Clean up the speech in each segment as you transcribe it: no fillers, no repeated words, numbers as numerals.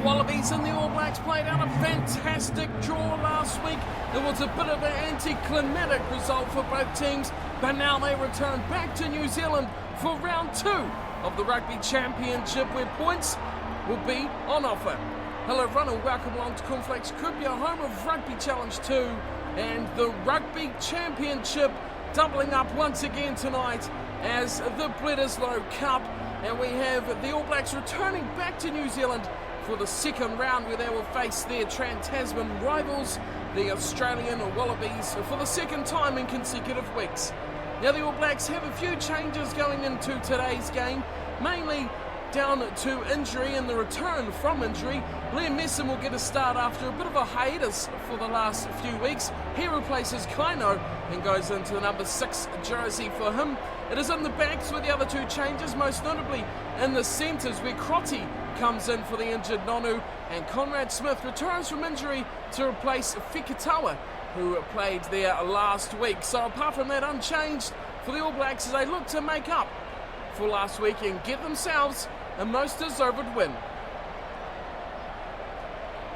Wallabies and the All Blacks played out a fantastic draw last week. It was a bit of an anticlimactic result for both teams, but now they return back to New Zealand for round 2 of the Rugby Championship, where points will be on offer. Hello everyone and welcome along to Cornflakes Crib, your home of Rugby Challenge 2 and the Rugby Championship doubling up once again tonight as the Bledisloe Cup. And we have the All Blacks returning back to New Zealand for the second round, where they will face their Trans-Tasman rivals, the Australian Wallabies, for the second time in consecutive weeks. Now the All Blacks have a few changes going into today's game, mainly down to injury and the return from injury. Liam Messam will get a start after a bit of a hiatus for the last few weeks. He replaces Kaino and goes into the number 6 jersey for him. It is in the backs with the other two changes, most notably in the centres, where Crotty comes in for the injured Nonu, and Conrad Smith returns from injury to replace Fikatawa, who played there last week. So apart from that, unchanged for the All Blacks as they look to make up for last week and get themselves a most deserved win.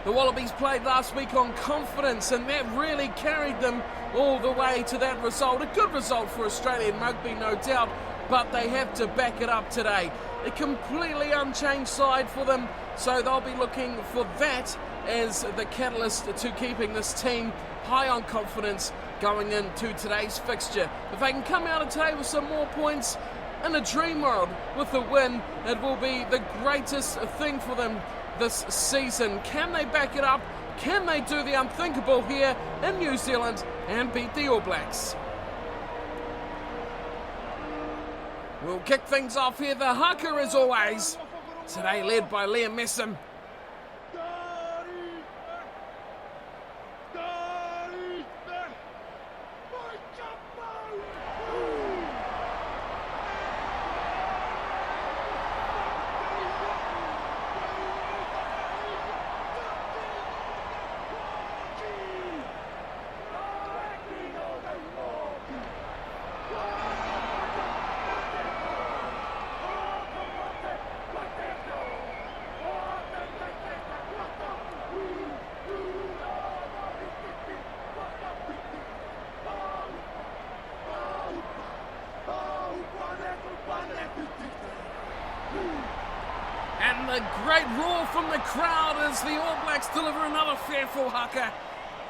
The Wallabies played last week on confidence, and that really carried them all the way to that result. A good result for Australian rugby, no doubt, but they have to back it up today. A completely unchanged side for them, so they'll be looking for that as the catalyst to keeping this team high on confidence going into today's fixture. If they can come out of today with some more points, in a dream world with a win, it will be the greatest thing for them this season. Can they back it up? Can they do the unthinkable here in New Zealand and beat the All Blacks? We'll kick things off here. The haka as always. Today led by Liam Messam. And the great roar from the crowd as the All Blacks deliver another fearful haka.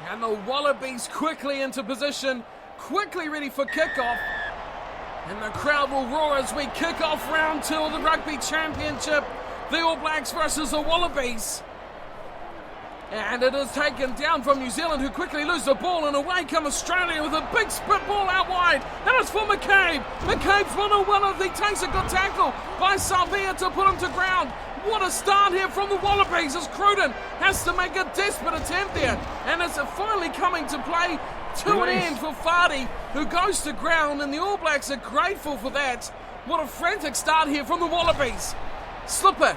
And the Wallabies quickly into position, quickly ready for kickoff. And the crowd will roar as we kick off round 2 of the Rugby Championship. The All Blacks versus the Wallabies. And it is taken down from New Zealand, who quickly lose the ball, and away come Australia with a big spit ball out wide. And it's for McCabe. McCabe's 1-on-1. He takes a good tackle by Salvia to put him to ground. What a start here from the Wallabies as Cruden has to make a desperate attempt there. And it's finally coming to play to an end for Fardy, who goes to ground, and the All Blacks are grateful for that. What a frantic start here from the Wallabies. Slipper.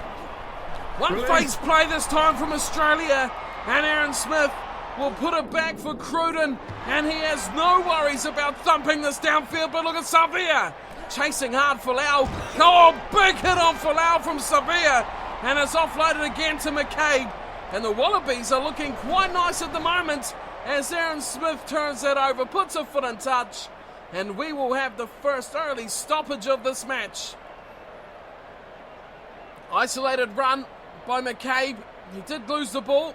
One face play this time from Australia, and Aaron Smith will put it back for Cruden, and he has no worries about thumping this downfield. But look at Savia chasing hard for Lau. Oh, big hit on Folau from Savia, and it's offloaded again to McCabe. And the Wallabies are looking quite nice at the moment as Aaron Smith turns that over, puts a foot in touch, and we will have the first early stoppage of this match. Isolated run by McCabe. He did lose the ball.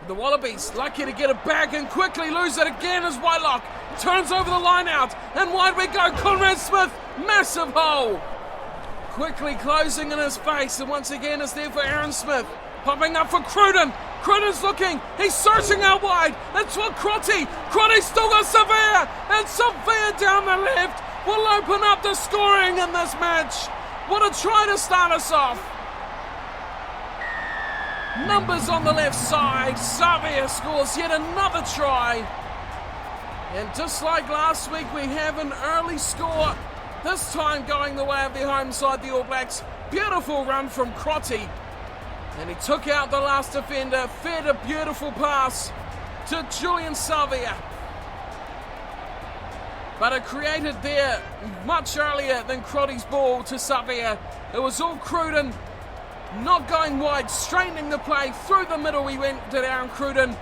The Wallabies lucky to get it back and quickly lose it again as Whitelock turns over the line out, and wide we go. Conrad Smith, massive hole. Quickly closing in his face, and once again it's there for Aaron Smith. Popping up for Cruden. Cruden's looking, he's searching out wide. It's for Crotty. Crotty still got Savia, and Savia down the left will open up the scoring in this match. What a try to start us off. Numbers on the left side. Savia scores yet another try. And just like last week, we have an early score. This time going the way of the home side, the All Blacks. Beautiful run from Crotty. And he took out the last defender, fed a beautiful pass to Julian Savia. But it created there much earlier than Crotty's ball to Savia. It was all Cruden not going wide, straightening the play. Through the middle he went, did Aaron Cruden.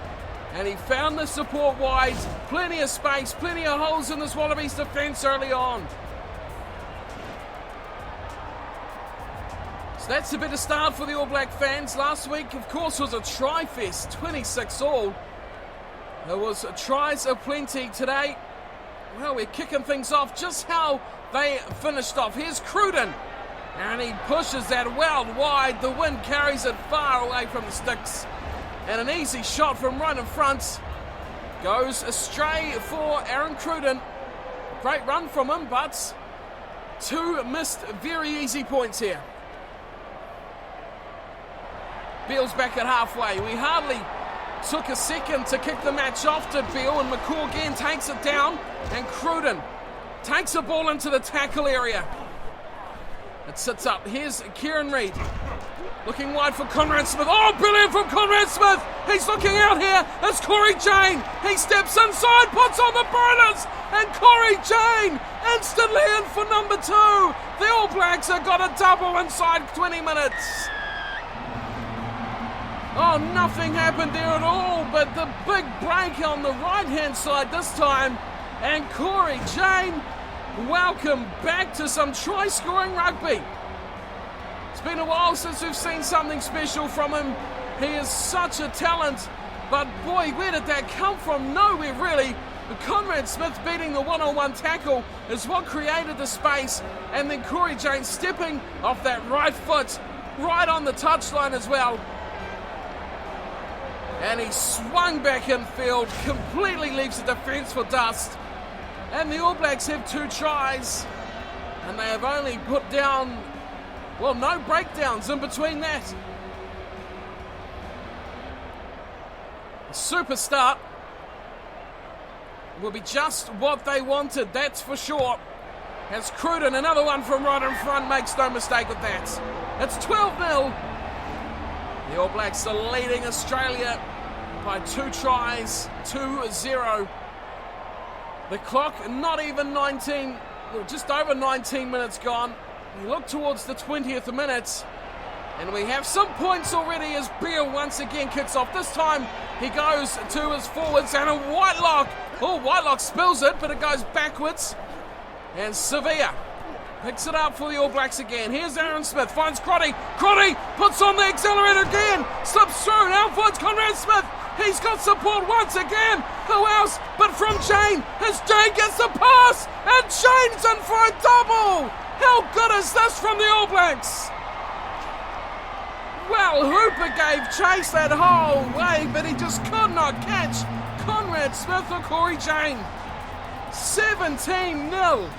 And he found the support wide. Plenty of space, plenty of holes in this Wallabies defence early on. So that's a bit of start for the All Black fans. Last week, of course, was a try fest, 26 all. There was tries aplenty today. Well, we're kicking things off just how they finished off. Here's Cruden. And he pushes that well wide. The wind carries it far away from the sticks. And an easy shot from right in front goes astray for Aaron Cruden. Great run from him, but 2 missed very easy points here. Beale's back at halfway. We hardly took a second to kick the match off to Beale, and McCaw again takes it down, and Cruden takes the ball into the tackle area. It sits up. Here's Kieran Reid. Looking wide for Conrad Smith. Oh, brilliant from Conrad Smith. He's looking out here. It's Corey Jane. He steps inside, puts on the burners, and Corey Jane instantly in for number 2. The All Blacks have got a double inside 20 minutes. Oh, nothing happened there at all, but the big break on the right-hand side this time. And Corey Jane, welcome back to some try-scoring rugby. It's been a while since we've seen something special from him. He is such a talent, but boy, where did that come from? Nowhere really. But Conrad Smith beating the one-on-one tackle is what created the space, and then Corey Jane stepping off that right foot, right on the touchline as well. And he swung back in field, completely leaves the defence for dust. And the All Blacks have 2 tries, and they have only put down, well, no breakdowns in between that. A super start will be just what they wanted, that's for sure. As Cruden, another one from right in front, makes no mistake with that. It's 12-0. The All Blacks are leading Australia by 2 tries, 2-0. The clock not even 19, well, just over 19 minutes gone. We look towards the 20th minute, and we have some points already as Beale once again kicks off. This time he goes to his forwards, and a Whitelock. Oh, Whitelock spills it, but it goes backwards. And Sevilla picks it up for the All Blacks again. Here's Aaron Smith, finds Crotty. Crotty puts on the accelerator again, slips through, now finds Conrad Smith. He's got support once again. Who else but from Jane? As Jane gets the pass, and Jane's in for a double. How good is this from the All Blacks? Well, Hooper gave chase that whole way, but he just could not catch Conrad Smith or Corey Jane. 17-0.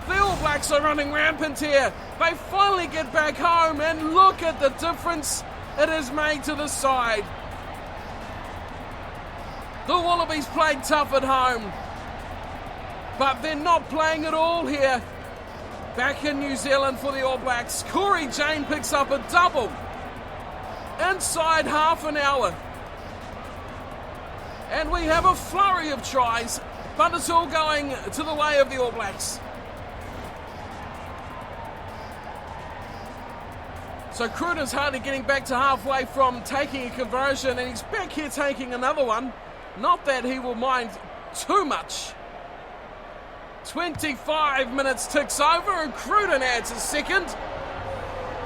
The All Blacks are running rampant here. They finally get back home, and look at the difference it has made to the side. The Wallabies played tough at home, but they're not playing at all here. Back in New Zealand for the All Blacks, Corey Jane picks up a double inside half an hour. And we have a flurry of tries, but it's all going to the way of the All Blacks. So Cruden's hardly getting back to halfway from taking a conversion, and he's back here taking another one. Not that he will mind too much. 25 minutes ticks over, and Cruden adds a second.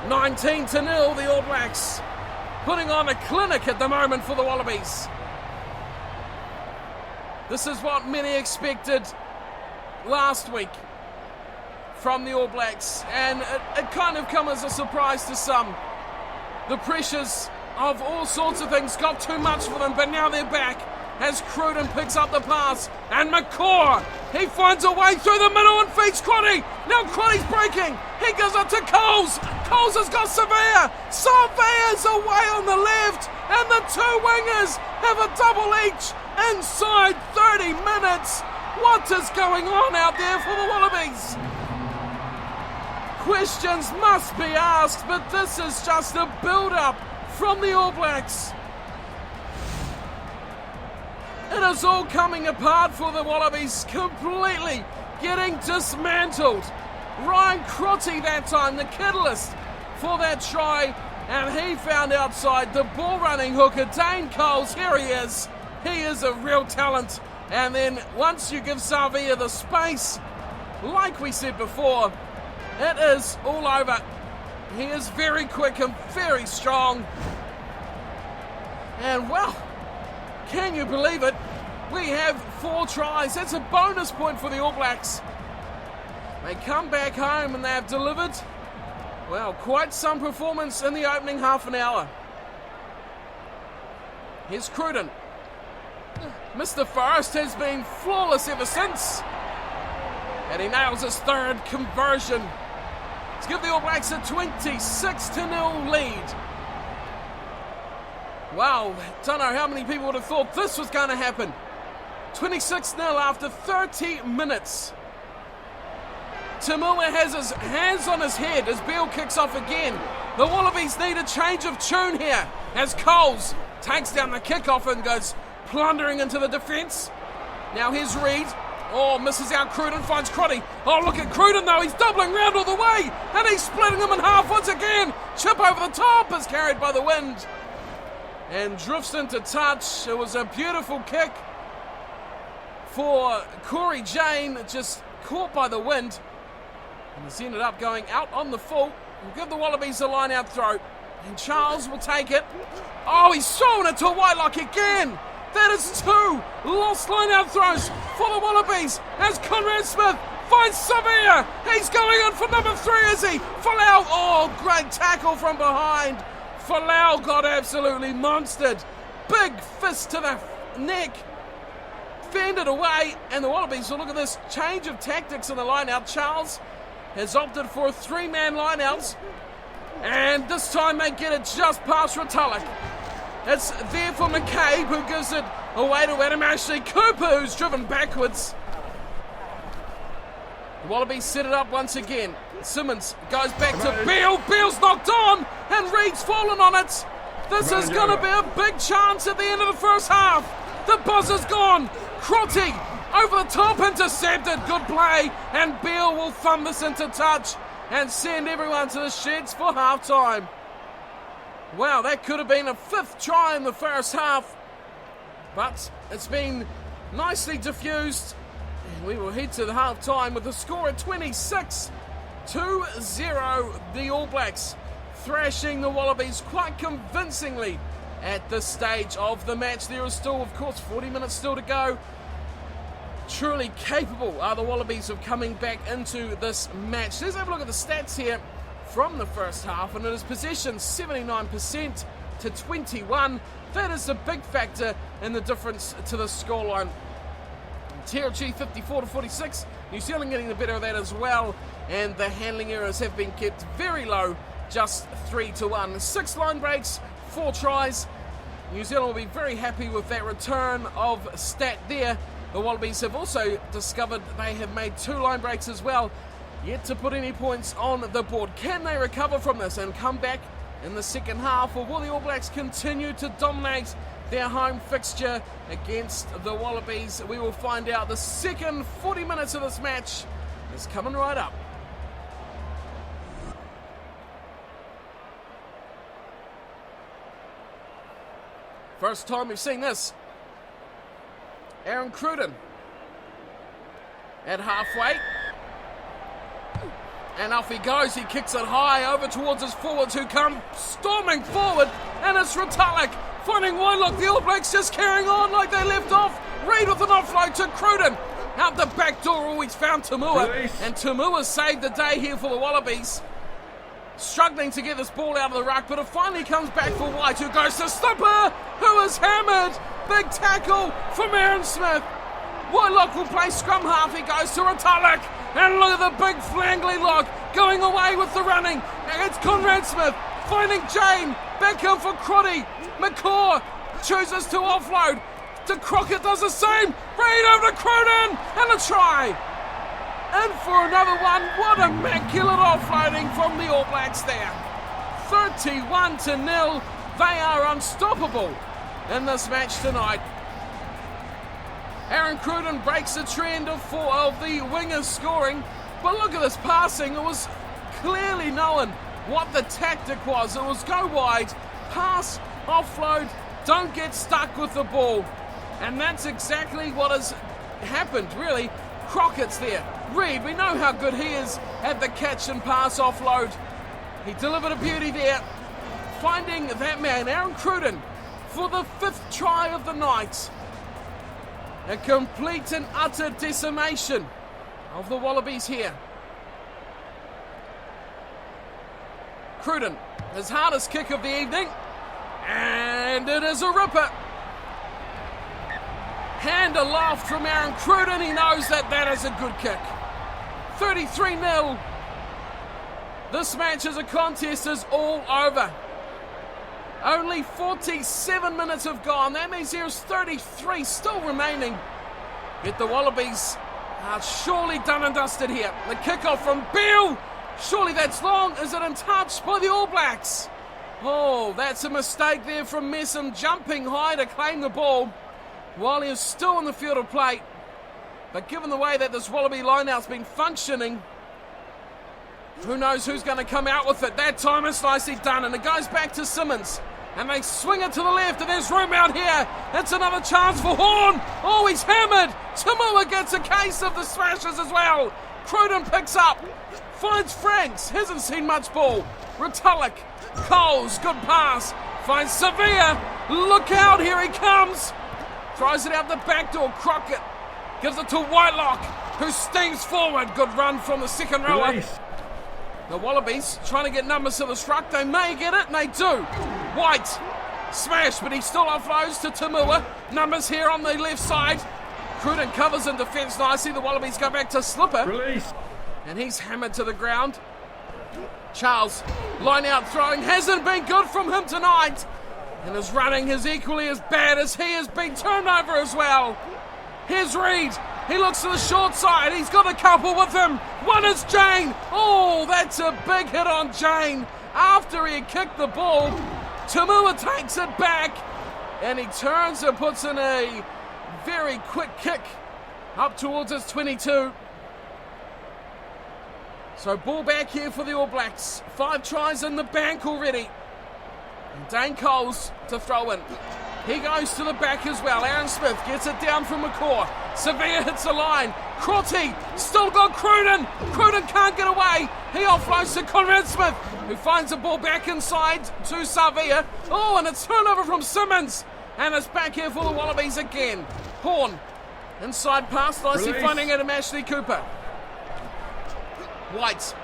19-0, the All Blacks putting on a clinic at the moment for the Wallabies. This is what many expected last week from the All Blacks, and it kind of come as a surprise to some. The pressures of all sorts of things got too much for them, but now they're back as Cruden picks up the pass, and McCaw, he finds a way through the middle and feeds Crotty. Now Crotty's breaking, he gives it to Coles. Coles has got Sevilla. Sevilla's away on the left, and the 2 wingers have a double each inside 30 minutes. What is going on out there for the Wallabies? Questions must be asked, but this is just a build-up from the All Blacks. It is all coming apart for the Wallabies, completely getting dismantled. Ryan Crotty that time, the catalyst for that try, And he found outside the ball-running hooker, Dane Coles. Here he is. He is a real talent. And then once you give Savia the space, like we said before, it is all over. He is very quick and very strong. And well, can you believe it? We have 4 tries. That's a bonus point for the All Blacks. They come back home and they have delivered, well, quite some performance in the opening half an hour. Here's Cruden. Mr. Forrest has been flawless ever since. And he nails his 3rd conversion to give the All Blacks a 26-0 lead. Wow, don't know how many people would have thought this was going to happen. 26-0 after 30 minutes. Tamua has his hands on his head as Beale kicks off again. The Wallabies need a change of tune here as Coles takes down the kickoff and goes plundering into the defence. Now here's Reid. Oh, misses out Cruden, finds Crotty. Oh, look at Cruden though, he's doubling round all the way and he's splitting them in half once again. Chip over the top is carried by the wind and drifts into touch. It was a beautiful kick for Corey Jane, just caught by the wind. And he's ended up going out on the full. We'll give the Wallabies a line-out throw. And Charles will take it. Oh, he's thrown it to Whitelock again. That is 2 lost line-out throws for the Wallabies as Conrad Smith finds Savia. He's going in for number 3, is he? Folau, oh, great tackle from behind. Folau got absolutely monstered. Big fist to the neck. Fended away, and the Wallabies will look at this change of tactics in the line-out. Charles has opted for a 3-man line-out, and this time they get it just past Retallick. It's there for McCabe, who gives it away to Adam Ashley Cooper, who's driven backwards. The Wallabies set it up once again. Simmons goes back to Beale. Beale's knocked on, and Reid's fallen on it. This is going to be a big chance at the end of the first half. The buzzer's gone. Crotty over the top, intercepted. Good play, and Beale will thumb this into touch and send everyone to the sheds for half-time. Wow, that could have been a 5th try in the first half, but it's been nicely diffused. And we will head to the half-time with the score at 26-0. The All Blacks thrashing the Wallabies quite convincingly at this stage of the match. There is still, of course, 40 minutes still to go. Truly capable are the Wallabies of coming back into this match. Let's have a look at the stats here from the first half, and it is possession 79% to 21. That is a big factor in the difference to the scoreline. TRG 54 to 46. New Zealand getting the better of that as well, and the handling errors have been kept very low, just 3 to 1. 6 line breaks, 4 tries. New Zealand will be very happy with that return of stat there. The Wallabies have also discovered they have made 2 line breaks as well, yet to put any points on the board. Can they recover from this and come back in the second half, or will the All Blacks continue to dominate their home fixture against the Wallabies? We will find out. The second 40 minutes of this match is coming right up. First time we've seen this. Aaron Cruden at halfway. And off he goes. He kicks it high over towards his forwards, who come storming forward. And it's Retallick finding Whitelock. The All Blacks just carrying on like they left off. Reid with an offload to Cruden. Out the back door, always found Tamua. And Tamua saved the day here for the Wallabies. Struggling to get this ball out of the ruck, but it finally comes back for White, who goes to Stipper, who is hammered. Big tackle from Aaron Smith. Whitelock will play scrum half. He goes to Retallick. And look at the big flangly lock going away with the running. It's Conrad Smith finding Jane. Back in for Crotty. McCaw chooses to offload. To Crockett does the same. Reid over to Cruden. And a try. And for another one. What immaculate offloading from the All Blacks there. 31-0. They are unstoppable in this match tonight. Aaron Cruden breaks the trend of the wingers scoring. But look at this passing. It was clearly known what the tactic was. It was go wide, pass, offload, don't get stuck with the ball. And that's exactly what has happened, really. Crockett's there. Reed, we know how good he is at the catch and pass offload. He delivered a beauty there, finding that man, Aaron Cruden, for the 5th try of the night. A complete and utter decimation of the Wallabies here. Cruden, his hardest kick of the evening, and it is a ripper. Hand aloft from Aaron Cruden, he knows that is a good kick. 33-0. This match as a contest is all over. Only 47 minutes have gone. That means there's 33 still remaining. Yet the Wallabies are surely done and dusted here. The kickoff from Beale. Surely that's long. Is it untouched by the All Blacks? Oh, that's a mistake there from Messam, jumping high to claim the ball while he is still in the field of play. But given the way that this Wallaby lineout's been functioning, who knows who's going to come out with it. That time it's nicely done, and it goes back to Simmons. And they swing it to the left, and there's room out here. It's another chance for Horn. Oh, he's hammered. Tamua gets a case of the smashes as well. Cruden picks up, finds Franks, hasn't seen much ball. Retallick, Coles, good pass. Finds Sevilla. Look out, here he comes. Throws it out the back door. Crockett gives it to Whitelock, who steams forward. Good run from the second rower. Release. The Wallabies trying to get numbers to the struck. They may get it, and they do. White, smash, but he still offloads to Tamua. Numbers here on the left side. Cruden covers in defence nicely. The Wallabies go back to Slipper. Release. And he's hammered to the ground. Charles, line out throwing. Hasn't been good from him tonight. And his running is equally as bad as he has been turned over as well. Here's Reed. He looks to the short side. He's got a couple with him. One is Jane. Oh, that's a big hit on Jane. After he had kicked the ball, Tamua takes it back. And he turns and puts in a very quick kick up towards his 22. So ball back here for the All Blacks. 5 tries in the bank already. And Dane Coles to throw in. He goes to the back as well. Aaron Smith gets it down from McCaw. Sevilla hits the line. Crotty still got Cruden. Cruden can't get away. He offloads to Conrad Smith, who finds the ball back inside to Sevilla. Oh, and it's turnover from Simmons. And it's back here for the Wallabies again. Horn, inside pass, nicely Release. finding it to Ashley Cooper. White,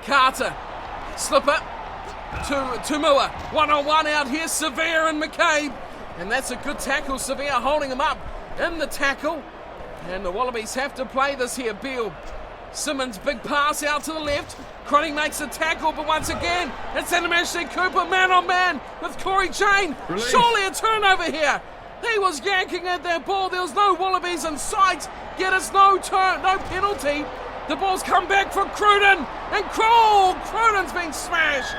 Carter, Slipper to Tamua. 1-on-1 out here, Sevilla and McCabe. And that's a good tackle. Sevilla holding him up in the tackle. And the Wallabies have to play this here. Beale. Simmons, big pass out to the left. Cronin makes a tackle, but once again, it's Ashley Cooper, man on man with Corey Jane. Release. Surely a turnover here. He was yanking at that ball. There was no Wallabies in sight. Yet it's no penalty. The ball's come back for Cruden. And Cruden's been smashed.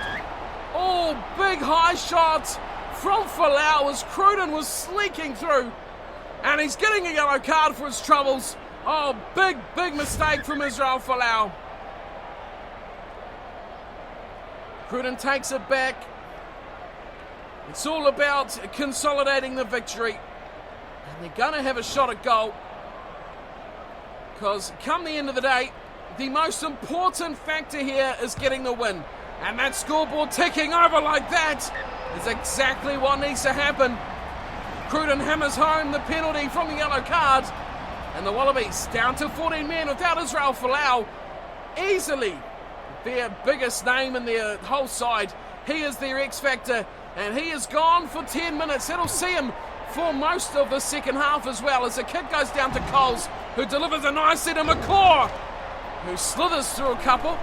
Oh, big high shots from Folau as Cruden was sleeking through. And he's getting a yellow card for his troubles. Oh, big mistake from Israel Folau. Cruden takes it back. It's all about consolidating the victory. And they're going to have a shot at goal. Because come the end of the day, the most important factor here is getting the win. And that scoreboard ticking over like that is exactly what needs to happen. Cruden hammers home the penalty from the yellow card. And the Wallabies down to 14 men without Israel Folau. Easily their biggest name in their whole side. He is their X factor. And he is gone for 10 minutes. That'll see him for most of the second half as well. As the kick goes down to Coles, who delivers a nicely to McCaw, who slithers through a couple.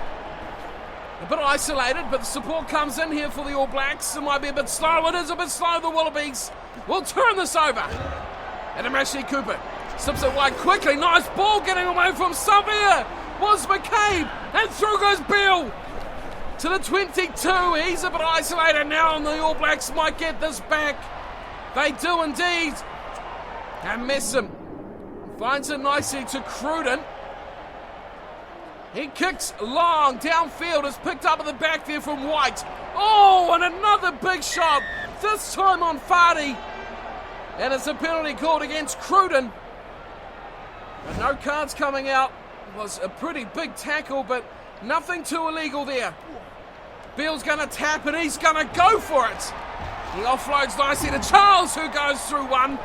A bit isolated, but the support comes in here for the All Blacks. It might be a bit slow. It is a bit slow. The Wallabies will turn this over. And Ashley Cooper slips it wide quickly. Nice ball getting away from Savia. Was McCabe. And through goes Beale. To the 22. He's a bit isolated now, and the All Blacks might get this back. They do indeed. And Messam finds it nicely to Cruden. He kicks long downfield, is picked up at the back there from White. Oh, and another big shot, this time on Fardy. And it's a penalty called against Cruden. But no cards coming out. It was a pretty big tackle, but nothing too illegal there. Beale's going to tap and he's going to go for it. He offloads nicely to Charles, who goes through one.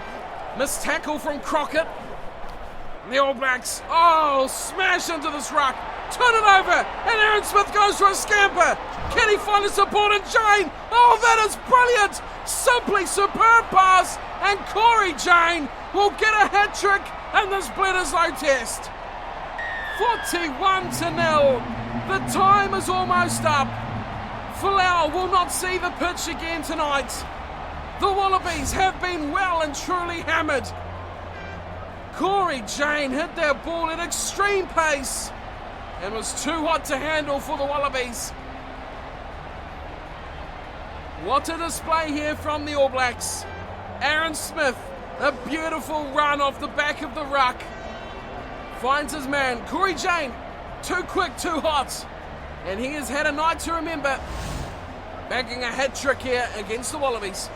Missed tackle from Crockett. The All Blacks, smash into this ruck. Turn it over, and Aaron Smith goes for a scamper. Can he find a support in Jane? Oh, that is brilliant. Simply superb pass, and Corey Jane will get a hat-trick in this Bledisloe test. 41-0. The time is almost up. Folau will not see the pitch again tonight. The Wallabies have been well and truly hammered. Corey Jane hit that ball at extreme pace and was too hot to handle for the Wallabies. What a display here from the All Blacks. Aaron Smith, a beautiful run off the back of the ruck. Finds his man, Corey Jane, too quick, too hot. And he has had a night to remember, bagging a hat-trick here against the Wallabies.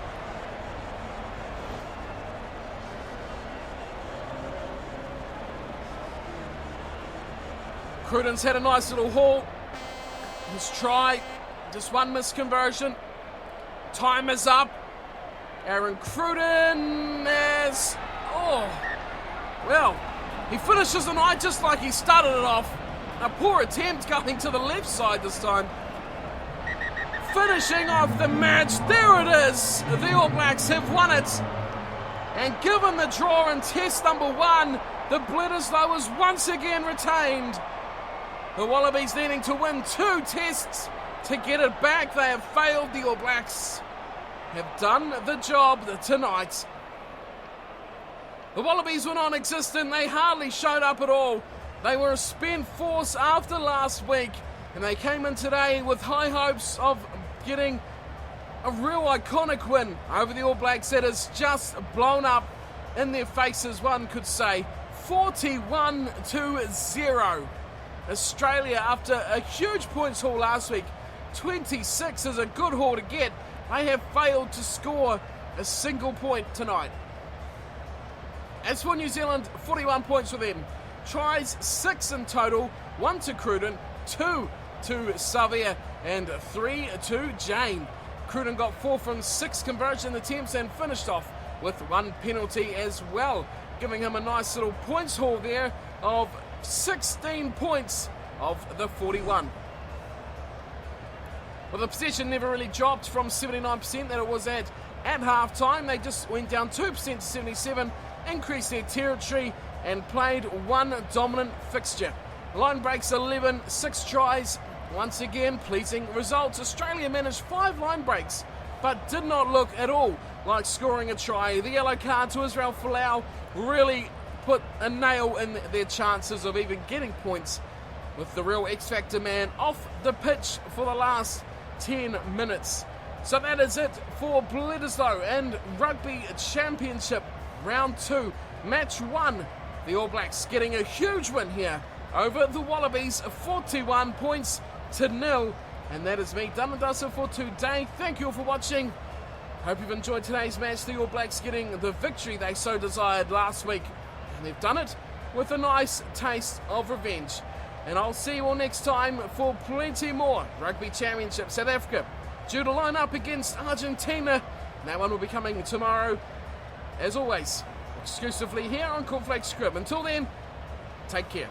Cruden's had a nice little haul. His try, just one missed conversion. Time is up. Aaron Cruden has... he finishes the night just like he started it off. A poor attempt going to the left side this time. Finishing off the match. There it is. The All Blacks have won it. And given the draw in test number 1, the Bledisloe is once again retained. The Wallabies needing to win 2 tests to get it back. They have failed. The All Blacks have done the job tonight. The Wallabies were non-existent. They hardly showed up at all. They were a spent force after last week, and they came in today with high hopes of getting a real iconic win over the All Blacks that has just blown up in their faces, one could say. 41-0. Australia, after a huge points haul last week, 26 is a good haul to get. They have failed to score a single point tonight. As for New Zealand, 41 points for them. Tries 6 in total, 1 to Cruden, 2 to Savia, and 3 to Jane. Cruden got 4 from 6 conversion attempts and finished off with 1 penalty as well, giving him a nice little points haul there of 16 points of the 41. Well, the possession never really dropped from 79% that it was at half-time. They just went down 2% to 77, increased their territory, and played 1 dominant fixture. Line breaks 11, 6 tries. Once again, pleasing results. Australia managed 5 line breaks, but did not look at all like scoring a try. The yellow card to Israel Folau really put a nail in their chances of even getting points, with the real X-Factor man off the pitch for the last 10 minutes. So that is it for Bledisloe and Rugby Championship Round 2, Match 1. The All Blacks getting a huge win here over the Wallabies, 41 points to 0. And that is me done and dusted for today. Thank you all for watching. Hope you've enjoyed today's match. The All Blacks getting the victory they so desired last week, and they've done it with a nice taste of revenge. And I'll see you all next time for plenty more Rugby Championship. South Africa due to line up against Argentina. That one will be coming tomorrow, as always, exclusively here on Cornflakes Scrib. Until then, take care.